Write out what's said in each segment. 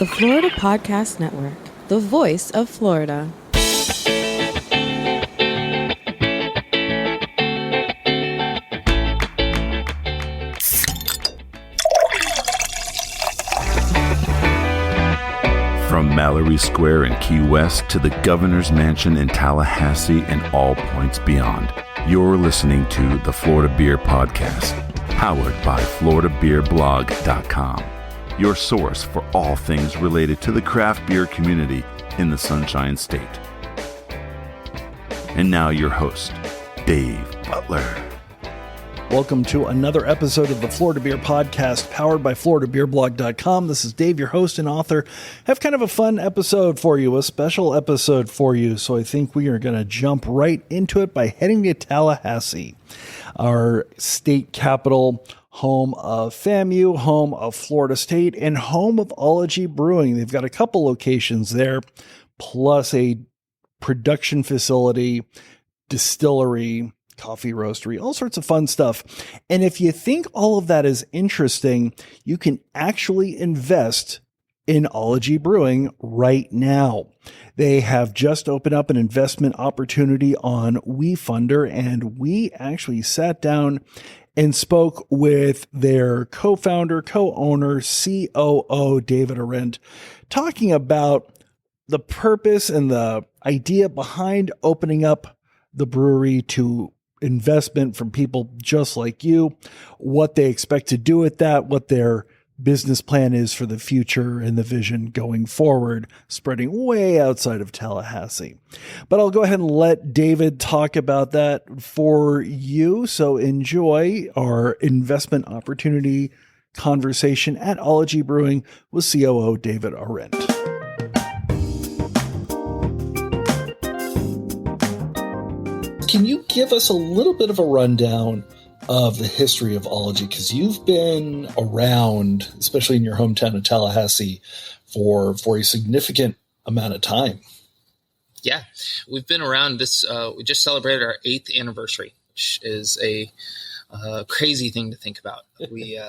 The Florida Podcast Network, the voice of Florida. From Mallory Square in Key West to the Governor's Mansion in Tallahassee and all points beyond, you're listening to the Florida Beer Podcast, powered by FloridaBeerBlog.com, your source for all things related to the craft beer community in the Sunshine State. And now your host, Dave Butler. Welcome to another episode of the Florida Beer Podcast, powered by FloridaBeerBlog.com. This is Dave, your host and author. I have kind of a fun episode for you, a special episode for you. So I think we are going to jump right into it by heading to Tallahassee, our state capital, home of FAMU, home of Florida State, and home of Ology Brewing. They've got a couple locations there, plus a production facility, distillery, coffee roastery, all sorts of fun stuff. And if you think all of that is interesting, you can actually invest in Ology Brewing right now. They have just opened up an investment opportunity on WeFunder, and we actually sat down and spoke with their co-founder, co-owner, COO, David Arendt, talking about the purpose and the idea behind opening up the brewery to investment from people just like you, what they expect to do with that, what their business plan is for the future and the vision going forward, spreading way outside of Tallahassee. But I'll go ahead and let David talk about that for you. So enjoy our investment opportunity conversation at Ology Brewing with COO David Arendt. Can you give us a little bit of a rundown of the history of Ology? Because you've been around, especially in your hometown of Tallahassee, for a significant amount of time. Yeah, we've been around this. We just celebrated our 8th anniversary, which is a crazy thing to think about. We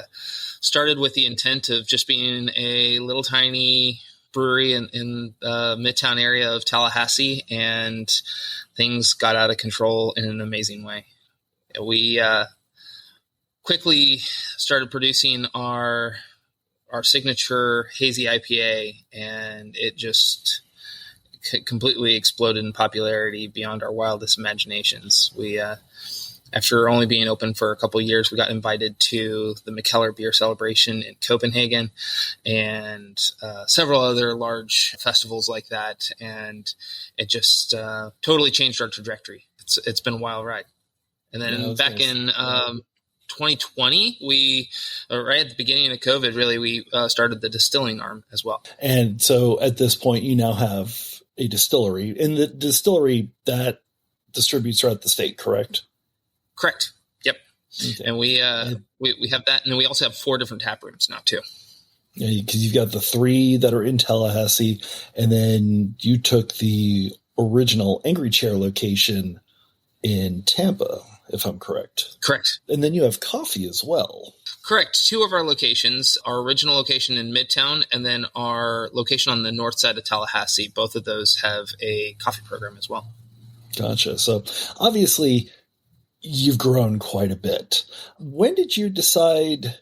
started with the intent of just being a little tiny brewery in the Midtown area of Tallahassee, and things got out of control in an amazing way. We quickly started producing our signature hazy IPA, and it just completely exploded in popularity beyond our wildest imaginations. We after only being open for a couple of years, we got invited to the Pekala beer celebration in Copenhagen and several other large festivals like that. And it just totally changed our trajectory. It's been a wild ride. And then back in 2020, we, right at the beginning of COVID, really, we started the distilling arm as well. And so at this point, you now have a distillery. And the distillery that distributes throughout the state, correct? Correct. Yep. Okay. And we have that, and we also have 4 different tap rooms now too. Yeah, because you've got the 3 that are in Tallahassee, and then you took the original Angry Chair location in Tampa, if I'm correct. Correct. And then you have coffee as well. Correct. 2 of our locations, our original location in Midtown, and then our location on the north side of Tallahassee. Both of those have a coffee program as well. Gotcha. So obviously, you've grown quite a bit. When did you decide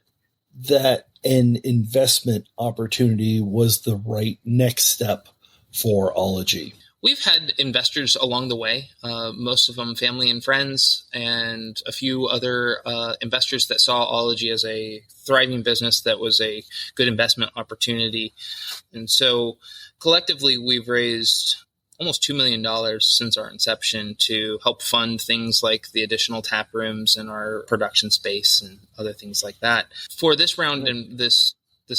that an investment opportunity was the right next step for Ology? We've had investors along the way, most of them family and friends, and a few other investors that saw Ology as a thriving business that was a good investment opportunity. And so collectively, we've raised almost $2 million since our inception to help fund things like the additional tap rooms and our production space and other things like that. For this round and this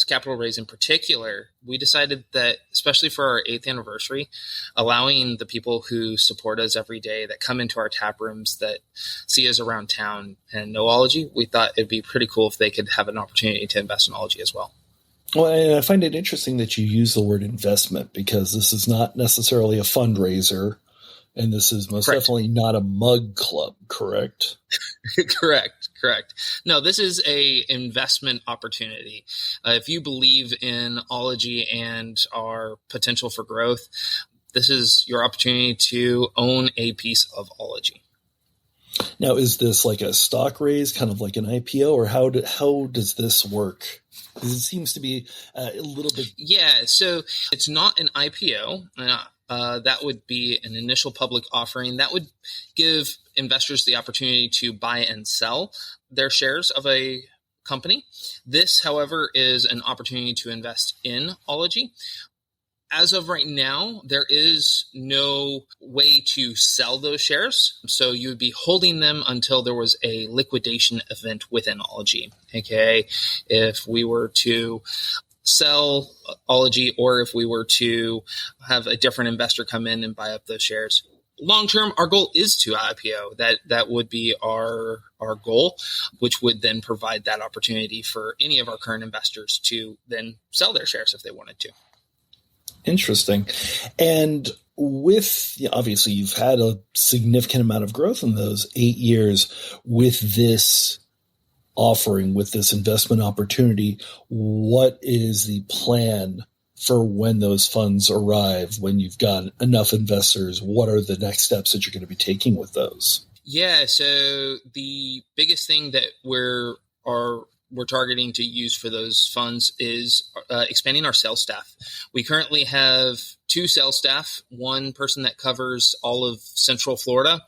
capital raise in particular, we decided that, especially for our 8th anniversary, allowing the people who support us every day, that come into our tap rooms, that see us around town and know Ology, we thought it'd be pretty cool if they could have an opportunity to invest in Ology as well. Well, and I find it interesting that you use the word investment, because this is not necessarily a fundraiser, and this is most definitely not a mug club, correct? Correct. Correct. No, this is a investment opportunity. If you believe in Ology and our potential for growth, this is your opportunity to own a piece of Ology. Now, is this like a stock raise, kind of like an IPO, or how does this work? Because it seems to be a little bit. Yeah, so it's not an IPO. That would be an initial public offering. That would give investors the opportunity to buy and sell their shares of a company. This, however, is an opportunity to invest in Ology. As of right now, there is no way to sell those shares. So you would be holding them until there was a liquidation event within Ology. Okay. If we were to sell Ology, or if we were to have a different investor come in and buy up those shares. Long term, our goal is to IPO. That would be our goal, which would then provide that opportunity for any of our current investors to then sell their shares if they wanted to. Interesting. And with, obviously, you've had a significant amount of growth in those 8 years with this offering, with this investment opportunity. What is the plan for when those funds arrive, when you've got enough investors? What are the next steps that you're going to be taking with those? Yeah, so the biggest thing that we're targeting to use for those funds is expanding our sales staff. We currently have 2 sales staff, one person that covers all of Central Florida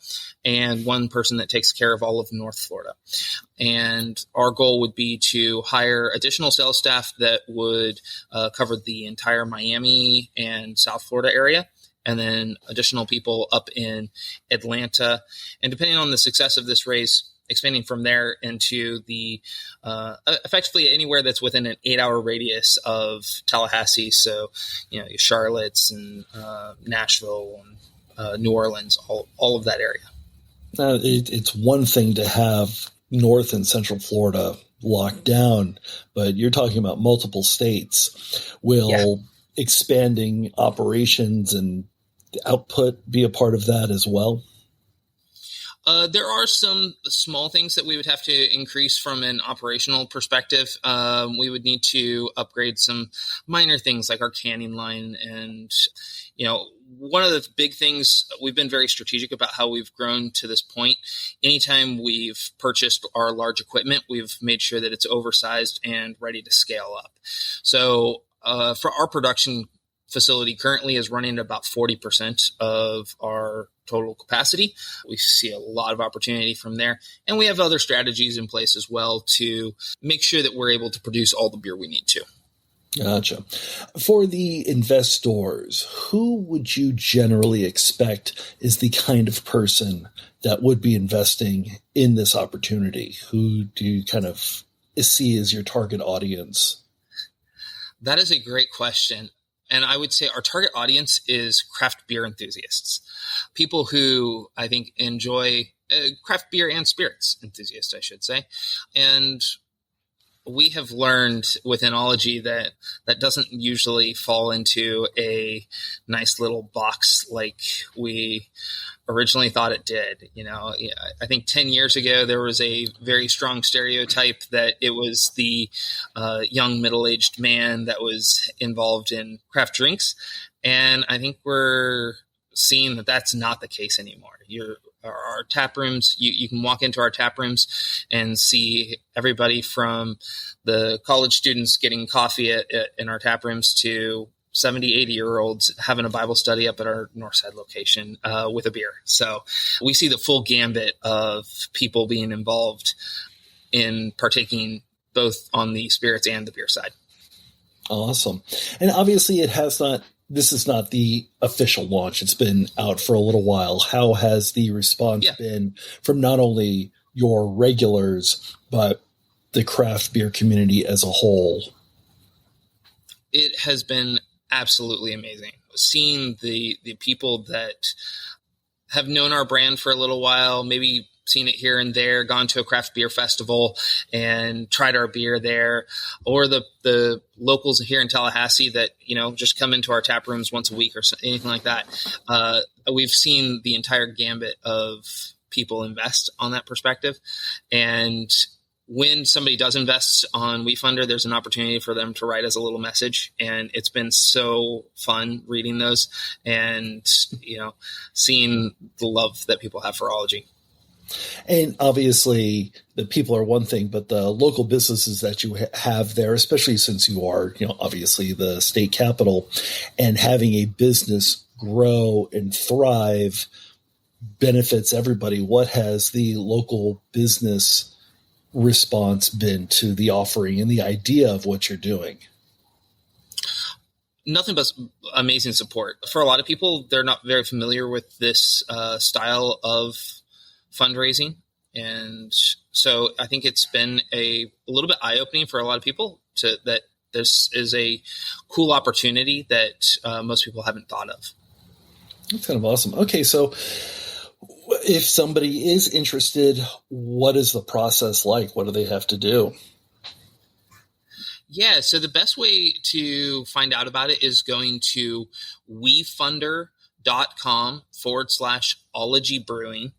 and one person that takes care of all of North Florida. And our goal would be to hire additional sales staff that would cover the entire Miami and South Florida area, and then additional people up in Atlanta. And depending on the success of this race, expanding from there into the effectively anywhere that's within an 8-hour radius of Tallahassee. So, your Charlotte's and Nashville and New Orleans, all of that area. It's one thing to have North and Central Florida locked down, but you're talking about multiple states. Will expanding operations and the output be a part of that as well? There are some small things that we would have to increase from an operational perspective. We would need to upgrade some minor things like our canning line. And, one of the big things, we've been very strategic about how we've grown to this point. Anytime we've purchased our large equipment, we've made sure that it's oversized and ready to scale up. So for our production facility currently is running at about 40% of our total capacity. We see a lot of opportunity from there. And we have other strategies in place as well to make sure that we're able to produce all the beer we need to. Gotcha. For the investors, who would you generally expect is the kind of person that would be investing in this opportunity? Who do you kind of see as your target audience? That is a great question. And I would say our target audience is craft beer enthusiasts, people who I think enjoy craft beer and spirits enthusiasts, I should say. And we have learned within Ology that doesn't usually fall into a nice little box like we originally thought it did. I think 10 years ago, there was a very strong stereotype that it was the young middle-aged man that was involved in craft drinks. And I think we're seeing that that's not the case anymore. Our tap rooms, you can walk into our tap rooms and see everybody from the college students getting coffee in our tap rooms to 70, 80-year-olds having a Bible study up at our Northside location with a beer. So we see the full gambit of people being involved in partaking both on the spirits and the beer side. Awesome. And obviously this is not the official launch. It's been out for a little while. How has the response been from not only your regulars, but the craft beer community as a whole? It has been absolutely amazing. Seeing the people that have known our brand for a little while, maybe seen it here and there, gone to a craft beer festival and tried our beer there, or the locals here in Tallahassee that, just come into our tap rooms once a week or anything like that. We've seen the entire gambit of people invest on that perspective. And when somebody does invest on WeFunder, there's an opportunity for them to write us a little message. And it's been so fun reading those and, seeing the love that people have for Ology. And obviously the people are one thing, but the local businesses that you have there, especially since you are, obviously the state capital, and having a business grow and thrive benefits everybody. What has the local business response been to the offering and the idea of what you're doing? Nothing but amazing support. For a lot of people, they're not very familiar with this style of fundraising. And so I think it's been a little bit eye-opening for a lot of people that this is a cool opportunity that most people haven't thought of. That's kind of awesome. Okay, so if somebody is interested, what is the process like? What do they have to do? Yeah, so the best way to find out about it is going to wefunder.com/Ology Brewing.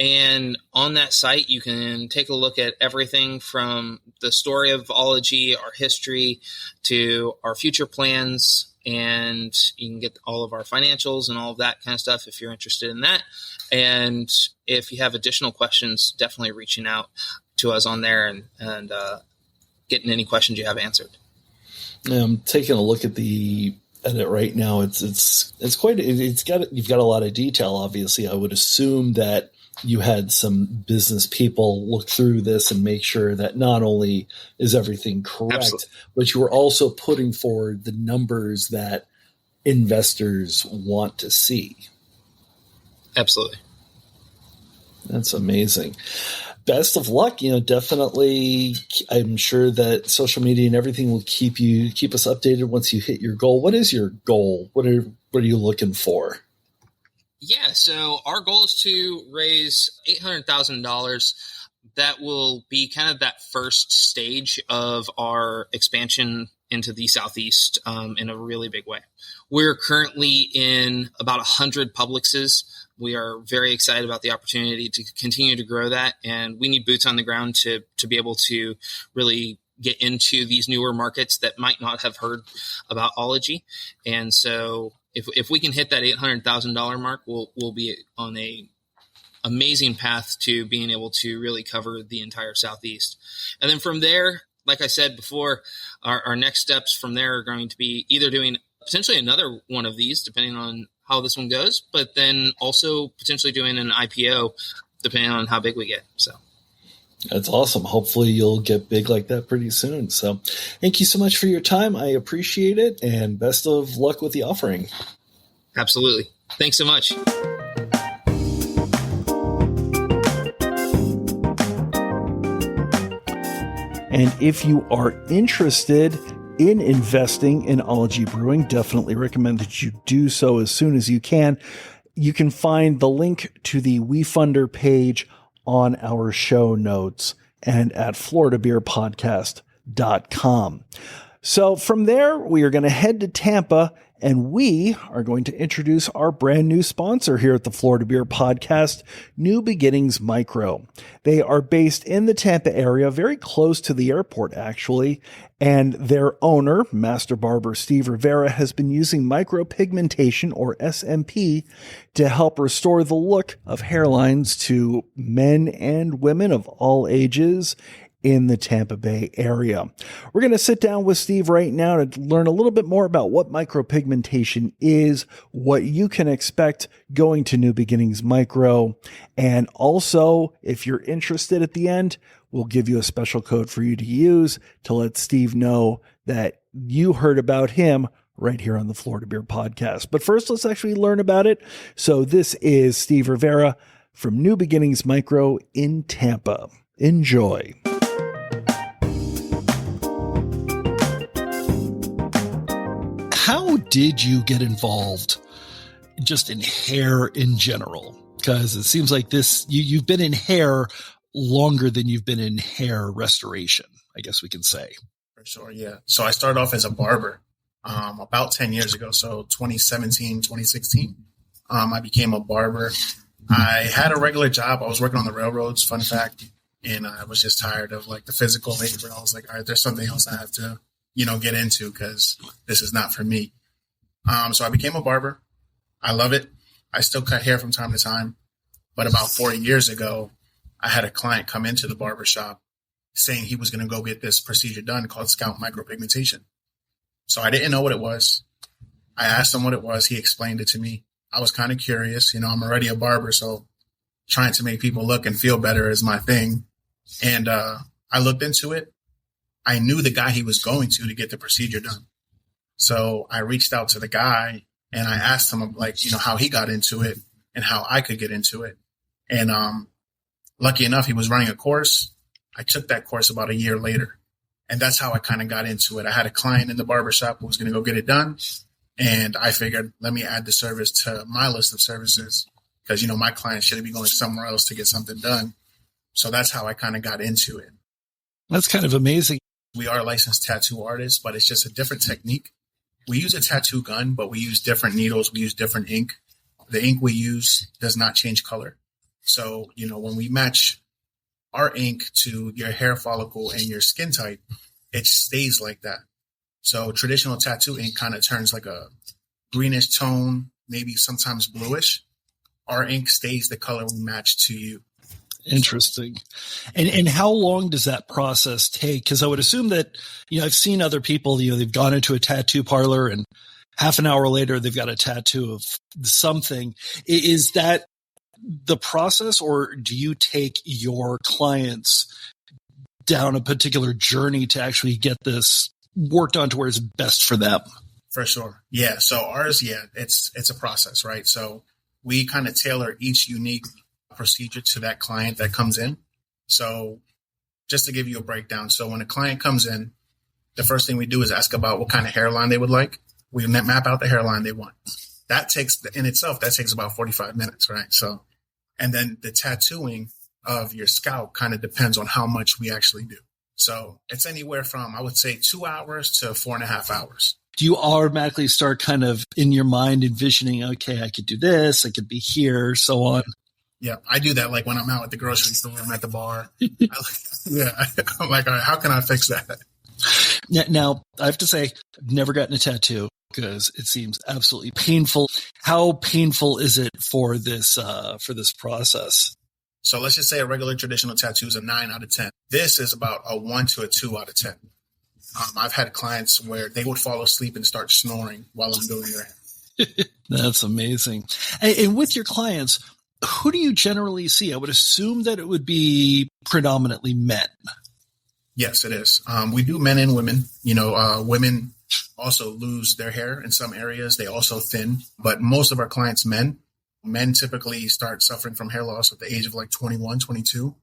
And on that site, you can take a look at everything from the story of Ology, our history, to our future plans. And you can get all of our financials and all of that kind of stuff if you're interested in that. And if you have additional questions, definitely reaching out to us on there and getting any questions you have answered. I'm taking a look at it right now. You've got a lot of detail. Obviously, I would assume that you had some business people look through this and make sure that not only is everything correct, Absolutely. But you were also putting forward the numbers that investors want to see. Absolutely. That's amazing. Best of luck. Definitely, I'm sure that social media and everything will keep us updated once you hit your goal. What is your goal? What are you looking for? Yeah, so our goal is to raise $800,000. That will be kind of that first stage of our expansion into the Southeast in a really big way. We're currently in about 100 Publixes. We are very excited about the opportunity to continue to grow that, and we need boots on the ground to be able to really get into these newer markets that might not have heard about Ology. And so if we can hit that $800,000 mark, we'll be on a amazing path to being able to really cover the entire Southeast. And then from there, like I said before, our next steps from there are going to be either doing potentially another one of these, depending on how this one goes, but then also potentially doing an IPO, depending on how big we get. So that's awesome. Hopefully you'll get big like that pretty soon. So thank you so much for your time. I appreciate it, and best of luck with the offering. Absolutely. Thanks so much. And if you are interested in investing in Ology Brewing, definitely recommend that you do so as soon as you can. You can find the link to the WeFunder page on our show notes and at floridabeerpodcast.com. So from there, we are going to head to Tampa, and we are going to introduce our brand new sponsor here at the Florida Beer Podcast, New Beginnings Micro. They are based in the Tampa area, very close to the airport, actually. And their owner, Master Barber Steve Rivera, has been using micropigmentation, or SMP, to help restore the look of hairlines to men and women of all ages in the Tampa Bay area. We're going to sit down with Steve right now to learn a little bit more about what micropigmentation is, what you can expect going to New Beginnings Micro, and also, if you're interested at the end, we'll give you a special code for you to use to let Steve know that you heard about him right here on the Florida Beer Podcast. But first, let's actually learn about it. So this is Steve Rivera from New Beginnings Micro in Tampa. Enjoy. How did you get involved just in hair in general? Because it seems like you've been in hair longer than you've been in hair restoration, I guess we can say. For sure, yeah. So I started off as a barber about 10 years ago. So 2017, 2016, I became a barber. I had a regular job. I was working on the railroads, fun fact. And I was just tired of like the physical labor. I was like, all right, there's something else I have to, get into because this is not for me. So I became a barber. I love it. I still cut hair from time to time. But about 4 years ago, I had a client come into the barber shop saying he was going to go get this procedure done called scalp micropigmentation. So I didn't know what it was. I asked him what it was. He explained it to me. I was kind of curious. I'm already a barber, so trying to make people look and feel better is my thing. And I looked into it. I knew the guy he was going to get the procedure done. So I reached out to the guy and I asked him, how he got into it and how I could get into it. And lucky enough, he was running a course. I took that course about a year later. And that's how I kind of got into it. I had a client in the barbershop who was going to go get it done. And I figured, let me add the service to my list of services because, my client shouldn't be going somewhere else to get something done. So that's how I kind of got into it. That's kind of amazing. We are licensed tattoo artists, but it's just a different technique. We use a tattoo gun, but we use different needles. We use different ink. The ink we use does not change color. So, when we match our ink to your hair follicle and your skin type, it stays like that. So traditional tattoo ink kind of turns like a greenish tone, maybe sometimes bluish. Our ink stays the color we match to you. Interesting. And how long does that process take? Because I would assume that, I've seen other people, they've gone into a tattoo parlor and half an hour later, they've got a tattoo of something. Is that the process, or do you take your clients down a particular journey to actually get this worked on to where it's best for them? For sure. Yeah. So ours, it's a process, right? So we kind of tailor each unique procedure to that client that comes in. So just to give you a breakdown. So when a client comes in, the first thing we do is ask about what kind of hairline they would like. We map out the hairline they want. That takes about 45 minutes, right? So, and then the tattooing of your scalp kind of depends on how much we actually do. So it's anywhere from, I would say, 2 hours to 4.5 hours. Do you automatically start kind of in your mind envisioning, okay, I could do this, I could be here, so on? Yeah, I do that like when I'm out at the grocery store, I'm at the bar. I'm like, all right, how can I fix that? Now, I have to say, I've never gotten a tattoo because it seems absolutely painful. How painful is it for this process? So let's just say a regular traditional tattoo is a 9 out of 10. This is about a 1 to a 2 out of 10. I've had clients where they would fall asleep and start snoring while I'm doing their hair. That's amazing. And with your clients, who do you generally see? I would assume that it would be predominantly men. Yes, it is. We do men and women. Women also lose their hair in some areas. They also thin, but most of our clients, men typically start suffering from hair loss at the age of like 21, 22.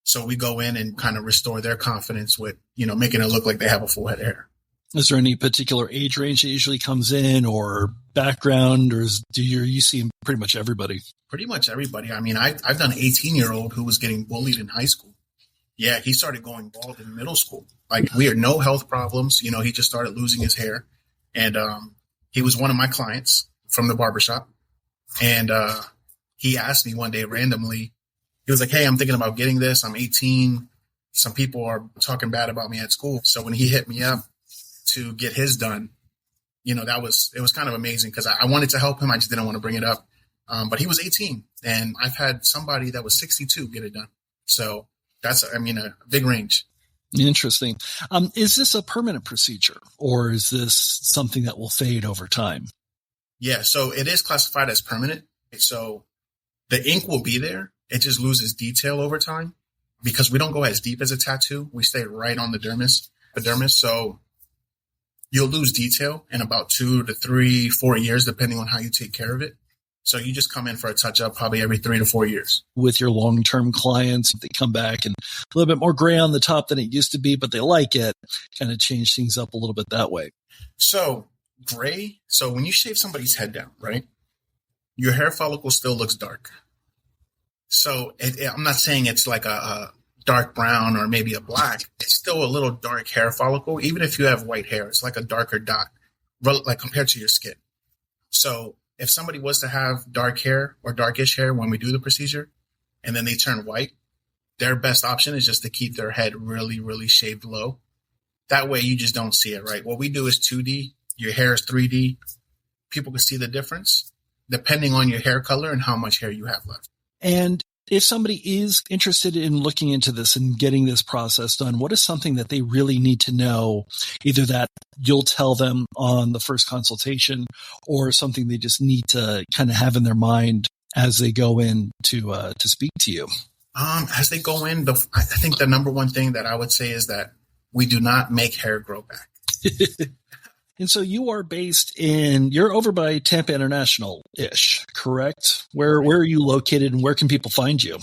So we go in and kind of restore their confidence with, making it look like they have a full head of hair. Is there any particular age range that usually comes in or background, or do you see pretty much everybody? Pretty much everybody. I mean, I've done an 18-year-old who was getting bullied in high school. Yeah, he started going bald in middle school. Like, we had no health problems. He just started losing his hair. And he was one of my clients from the barbershop. And he asked me one day randomly, he was like, hey, I'm thinking about getting this. I'm 18. Some people are talking bad about me at school. So when he hit me up to get his done, it was kind of amazing because I wanted to help him. I just didn't want to bring it up. But he was 18 and I've had somebody that was 62 get it done. So that's, a big range. Interesting. Is this a permanent procedure or is this something that will fade over time? Yeah. So it is classified as permanent. So the ink will be there. It just loses detail over time because we don't go as deep as a tattoo. We stay right on the dermis. So you'll lose detail in about 2 to 3, 4 years, depending on how you take care of it. So you just come in for a touch up probably every 3 to 4 years. With your long-term clients, they come back and a little bit more gray on the top than it used to be, but they like it, kind of change things up a little bit that way. So gray. So when you shave somebody's head down, right, your hair follicle still looks dark. So I'm not saying it's like a dark brown or maybe a black. It's still a little dark hair follicle. Even if you have white hair, it's like a darker dot, like compared to your skin. So if somebody was to have dark hair or darkish hair when we do the procedure and then they turn white, their best option is just to keep their head really, really shaved low. That way you just don't see it, right? What we do is 2D. Your hair is 3D. People can see the difference depending on your hair color and how much hair you have left. And if somebody is interested in looking into this and getting this process done, what is something that they really need to know, either that you'll tell them on the first consultation or something they just need to kind of have in their mind as they go in to speak to you? As they go in, I think the number one thing that I would say is that we do not make hair grow back. And so you are you're over by Tampa International-ish, correct? Where are you located and where can people find you?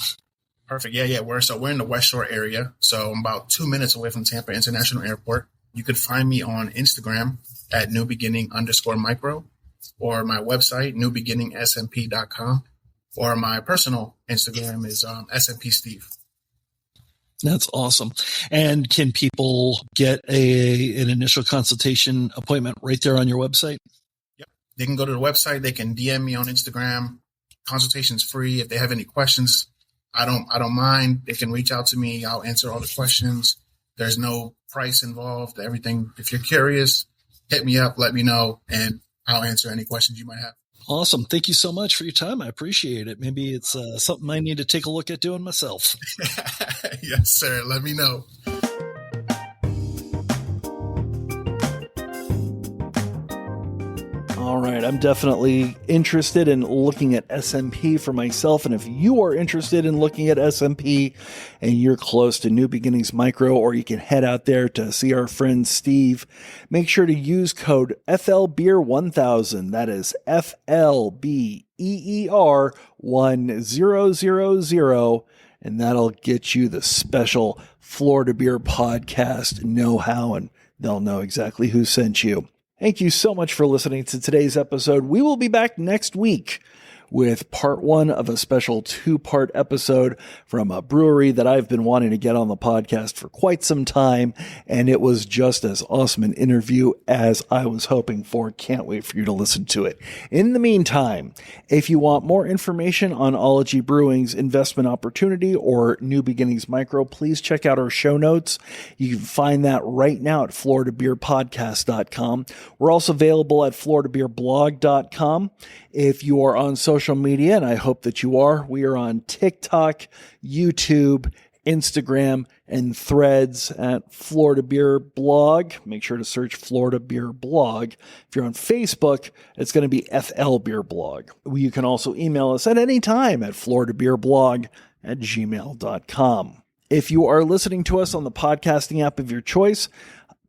Perfect. Yeah. We're in the West Shore area. So I'm about 2 minutes away from Tampa International Airport. You could find me on Instagram at newbeginning_micro or my website, newbeginningsmp.com, or my personal Instagram is SMP Steve. That's awesome. And can people get an initial consultation appointment right there on your website? Yep. They can go to the website. They can DM me on Instagram. Consultation's free. If they have any questions, I don't mind. They can reach out to me. I'll answer all the questions. There's no price involved. Everything. If you're curious, hit me up, let me know, and I'll answer any questions you might have. Awesome. Thank you so much for your time. I appreciate it. Maybe it's something I need to take a look at doing myself. Yes, sir. Let me know. All right. I'm definitely interested in looking at SMP for myself. And if you are interested in looking at SMP and you're close to New Beginnings Micro, or you can head out there to see our friend Steve, make sure to use code FLBEER1000. That is FLBEER 1000. And that'll get you the special Florida Beer Podcast know-how, and they'll know exactly who sent you. Thank you so much for listening to today's episode. We will be back next week with part 1 of a special 2-part episode from a brewery that I've been wanting to get on the podcast for quite some time, and it was just as awesome an interview as I was hoping for. Can't wait for you to listen to it. In the meantime, if you want more information on Ology Brewing's investment opportunity or New Beginnings Micro, please check out our show notes. You can find that right now at floridabeerpodcast.com. We're also available at floridabeerblog.com. If you are on social media, and I hope that you are, we are on TikTok, YouTube, Instagram, and Threads at Florida Beer Blog. Make sure to search Florida Beer Blog. If you're on Facebook, it's going to be FL Beer Blog. You can also email us at any time at floridabeerblog@gmail.com. If you are listening to us on the podcasting app of your choice,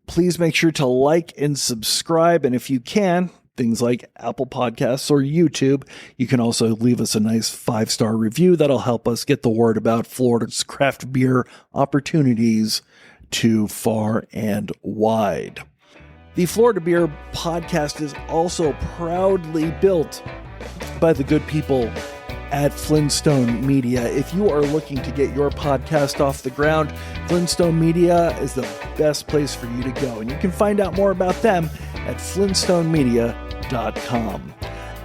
please make sure to like and subscribe. And if you can, things like Apple Podcasts or YouTube, you can also leave us a nice 5-star review. That'll help us get the word about Florida's craft beer opportunities to far and wide. The Florida Beer Podcast is also proudly built by the good people at Flintstone Media. If you are looking to get your podcast off the ground, Flintstone Media is the best place for you to go. And you can find out more about them at flintstonemedia.com.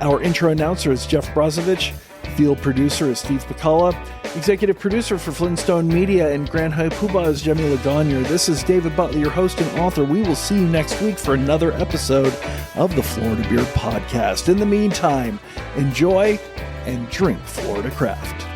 Our intro announcer is Jeff Brozovich. Field producer is Steve Pekala. Executive producer for Flintstone Media and Grand High Poobah is Jemmy Legagneur. This is David Butler, your host and author. We will see you next week for another episode of the Florida Beer Podcast. In the meantime, enjoy and drink Florida craft.